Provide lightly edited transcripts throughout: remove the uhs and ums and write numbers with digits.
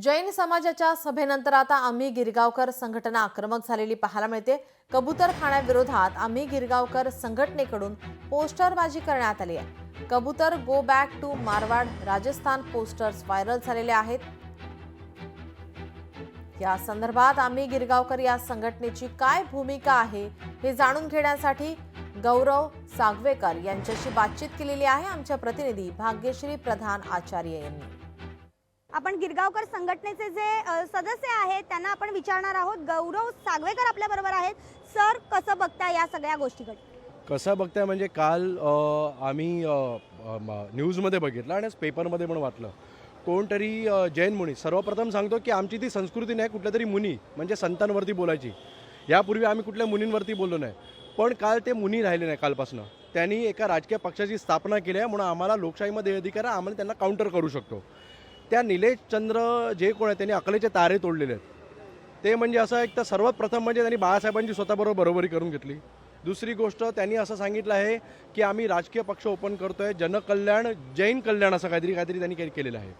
जैन समाजाच्या सभेनंतर आता आम्ही गिरगावकर संघटना आक्रमक झालेली पाहायला मिळते। कबूतरखान्याविरोधात आम्ही गिरगावकर संघटनेकडून पोस्टरबाजी करण्यात आली आहे। कबूतर go back to Marwar Rajasthan posters viral झालेले आहेत। या संदर्भात आम्ही गिरगावकर या संघटनेची काय भूमिका आहे हे जाणून घेण्यासाठी गौरव सागवेकर यांच्याशी बातचीत केलेली आहे आमच्या प्रतिनिधी भाग्यश्री प्रधान आचार्य यांनी। आपण गिरगावकर संघटनेचे जे सदस्य आहेत त्यांना आपण विचारणार आहोत। गौरव सागवेकर आपल्या बरोबर आहेत। सर, कसं बघताय या सगळ्या गोष्टीकडे? कसं बघताय म्हणजे काल आम्ही न्यूजमध्ये बघितलं आणि पेपरमध्ये पण वाचलं। कोणतरी जैन मुनी, सर्वप्रथम सांगतो की आमची ती संस्कृती नाही कुठल्या तरी मुनी म्हणजे संतांवरती बोलायची। यापूर्वी आम्ही कुठल्या मुनींवरती बोललो नाही, पण काल ते मुनी राहिले नाही। कालपासून त्यांनी एका राजकीय पक्षाची स्थापना केली आहे, म्हणून आम्हाला लोकशाहीमध्ये अधिकार आहे, आम्हाला त्यांना काउंटर करू शकतो। त्या निलेश चंद्र जे कोण आहेत त्यांनी अकलेचे तारे तोडलेले आहेत। ते म्हणजे असं एक तर सर्वात प्रथम म्हणजे त्यांनी बाळासाहेबांची स्वतःबरोबर बरोबरी करून घेतली। दुसरी गोष्ट त्यांनी असं सांगितलं आहे की आम्ही राजकीय पक्ष ओपन करतोय, जनकल्याण जैन कल्याण असं काहीतरी त्यांनी केलेलं आहे।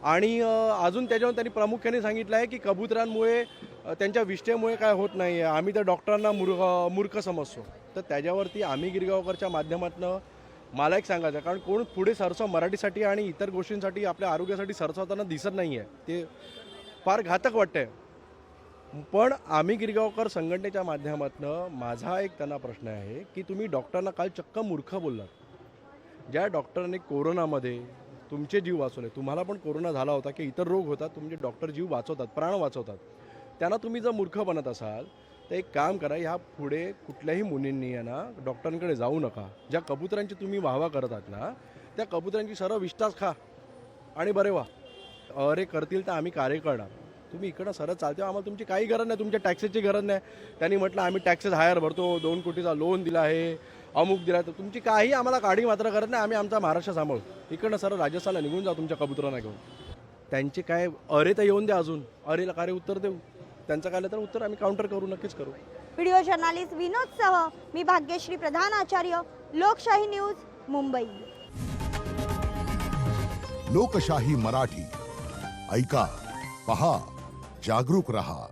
आणि अजून त्याच्यावर त्यांनी प्रामुख्याने सांगितलं आहे की कबुतरांमुळे त्यांच्या विष्ठेमुळे काय होत नाही आहे, आम्ही त्या डॉक्टरांना मूर्ख समजतो। तर त्याच्यावरती आम्ही गिरगावकरच्या माध्यमातून मला एक सांगायचं, कारण कोण पुढे सरसव मराठीसाठी आणि इतर गोष्टींसाठी आपल्या आरोग्यासाठी सरसवताना दिसत नाही आहे, ते फार घातक वाटतंय। पण आम्ही गिरगावकर संघटनेच्या माध्यमातून माझा एक त्यांना प्रश्न आहे की तुम्ही डॉक्टरांना काल चक्क मूर्ख बोललात। ज्या डॉक्टरांनी कोरोनामध्ये तुमचे जीव वाचवले, तुम्हाला पण कोरोना झाला होता की इतर रोग होतात, तुमचे डॉक्टर जीव वाचवतात, प्राण वाचवतात, त्यांना तुम्ही जर मूर्ख बनत असाल तर एक काम करा, ह्या पुढे कुठल्याही मुनींनी आहे ना डॉक्टरांकडे जाऊ नका। ज्या कबुतरांची तुम्ही वाहवा करत आहात ना त्या कबुतरांची सर्व विष्ठास खा आणि बरे व्हा। अरे करतील तर आम्ही कार्य करणार, तुम्ही इकडं सरळ चालते, आम्हाला तुमची काही गरज नाही, तुमच्या टॅक्सेसची गरज नाही। त्यांनी म्हटलं आम्ही टॅक्सेस हायर भरतो, 2 कोटीचा लोन दिला आहे, अमुक दिला, तर तुमची काही आम्हाला गाडी मात्र करत नाही, आम्ही आमचा महाराष्ट्र सांभाळू। इकडनं सरळ राजस्थानला निघून जा तुमच्या कबुतरांना घेऊन। त्यांचे काय अरे तर येऊन द्या, अजून अरेला कार्य उत्तर देऊ, त्यांचं काय तर उत्तर आम्ही काउंटर करू, नक्कीच करू। व्हिडिओ जर्नलिस्ट विनोद सह मी भाग्यश्री प्रधान आचार्य, लोकशाही न्यूज, मुंबई। लोकशाही मराठी ऐका, पहा, जागरूक रहा।